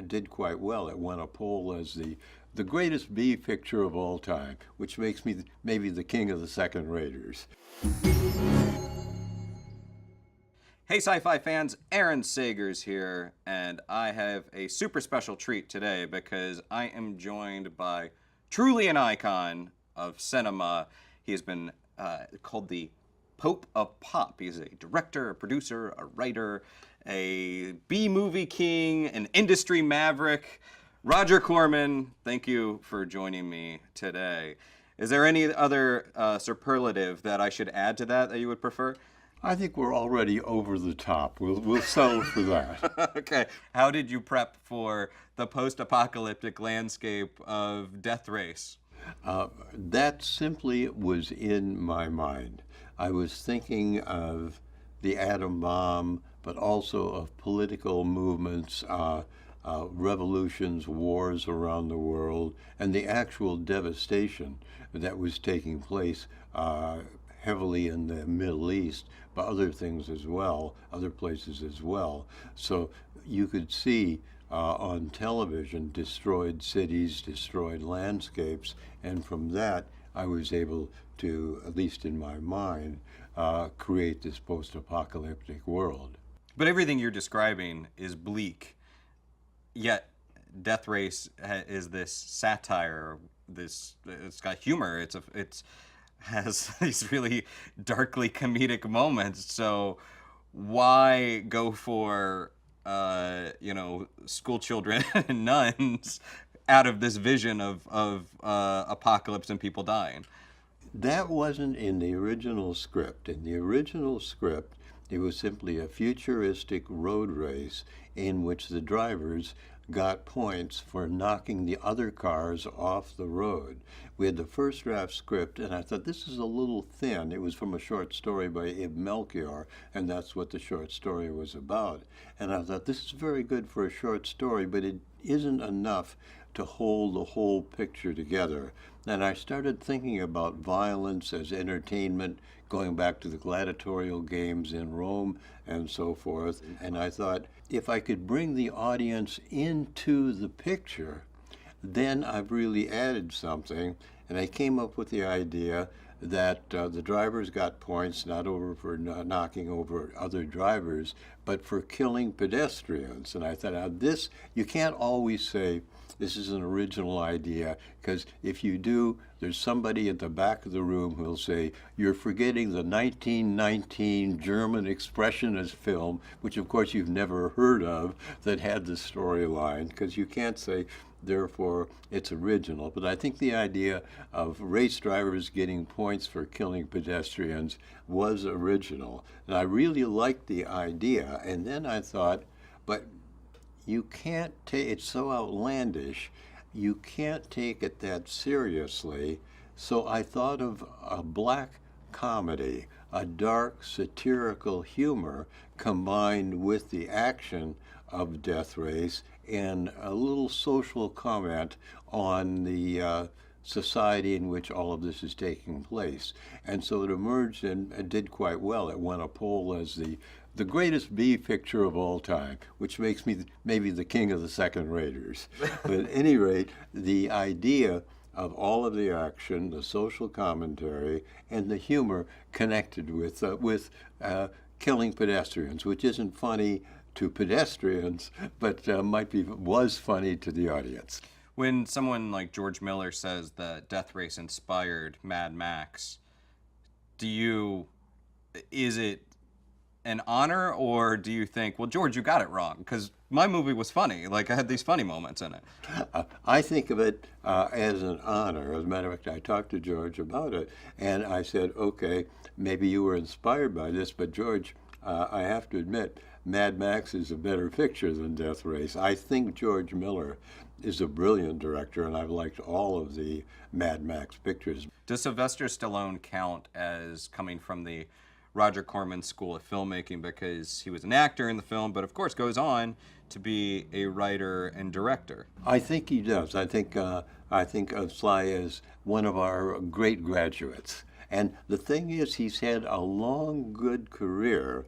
did quite well. It won a poll as the greatest B picture of all time, which makes me maybe the king of the second raters. Hey sci-fi fans, Aaron Sagers here, and I have a super special treat today because I am joined by truly an icon of cinema. He has been called the Pope of Pop. He's a director, a producer, a writer, a B-movie king, an industry maverick. Roger Corman, thank you for joining me today. Is there any other superlative that I should add to that you would prefer? I think we're already over the top. We'll settle for that. Okay. How did you prep for the post-apocalyptic landscape of Death Race? That simply was in my mind. I was thinking of the atom bomb, but also of political movements, revolutions, wars around the world, and the actual devastation that was taking place heavily in the Middle East, but other things as well, other places as well. So you could see on television destroyed cities, destroyed landscapes, and from that I was able to, at least in my mind, create this post-apocalyptic world. But everything you're describing is bleak, yet Death Race is this satire, it's got humor, it's has these really darkly comedic moments. So why go for school children and nuns out of this vision of apocalypse and people dying? That wasn't in the original script. In the original script, it was simply a futuristic road race in which the drivers got points for knocking the other cars off the road. We had the first draft script, and I thought, this is a little thin. It was from a short story by Ibn Melchior, and that's what the short story was about. And I thought, this is very good for a short story, but it isn't enough to hold the whole picture together. And I started thinking about violence as entertainment, going back to the gladiatorial games in Rome and so forth. And I thought, if I could bring the audience into the picture, then I've really added something. And I came up with the idea that the drivers got points not over for knocking over other drivers, but for killing pedestrians. And I thought, now this, you can't always say, this is an original idea, because if you do, there's somebody at the back of the room who'll say, you're forgetting the 1919 German expressionist film, which of course you've never heard of, that had the storyline, because you can't say, therefore, it's original. But I think the idea of race drivers getting points for killing pedestrians was original. And I really liked the idea. And then I thought, but you can't take, it's so outlandish, you can't take it that seriously. So I thought of a black comedy, a dark satirical humor combined with the action of Death Race and a little social comment on the society in which all of this is taking place. And so it emerged and did quite well. It won a poll as the greatest B picture of all time, which makes me maybe the king of the second raters. But at any rate, the idea of all of the action, the social commentary, and the humor connected with killing pedestrians, which isn't funny to pedestrians, but was funny to the audience. When someone like George Miller says that Death Race inspired Mad Max, is it an honor, or do you think, well, George, you got it wrong, because my movie was funny, like I had these funny moments in it? I think of it as an honor. As a matter of fact, I talked to George about it, and I said, okay, maybe you were inspired by this, but George, I have to admit, Mad Max is a better picture than Death Race. I think George Miller is a brilliant director, and I've liked all of the Mad Max pictures. Does Sylvester Stallone count as coming from the Roger Corman School of Filmmaking, because he was an actor in the film, but of course goes on to be a writer and director? I think he does. I think Sly is one of our great graduates. And the thing is, he's had a long, good career.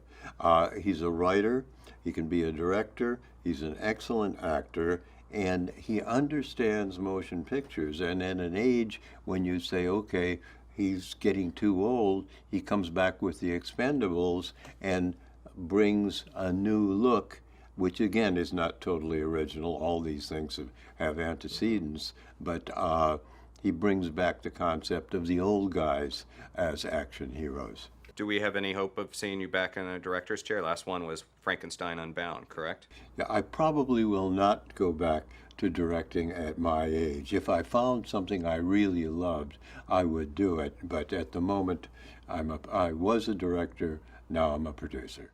He's a writer, he can be a director, he's an excellent actor, and he understands motion pictures. And at an age when you say, okay, he's getting too old, he comes back with The Expendables and brings a new look, which again is not totally original. All these things have antecedents, but he brings back the concept of the old guys as action heroes. Do we have any hope of seeing you back in a director's chair? Last one was Frankenstein Unbound, correct? Yeah, I probably will not go back to directing at my age. If I found something I really loved, I would do it. But at the moment, I was a director, now I'm a producer.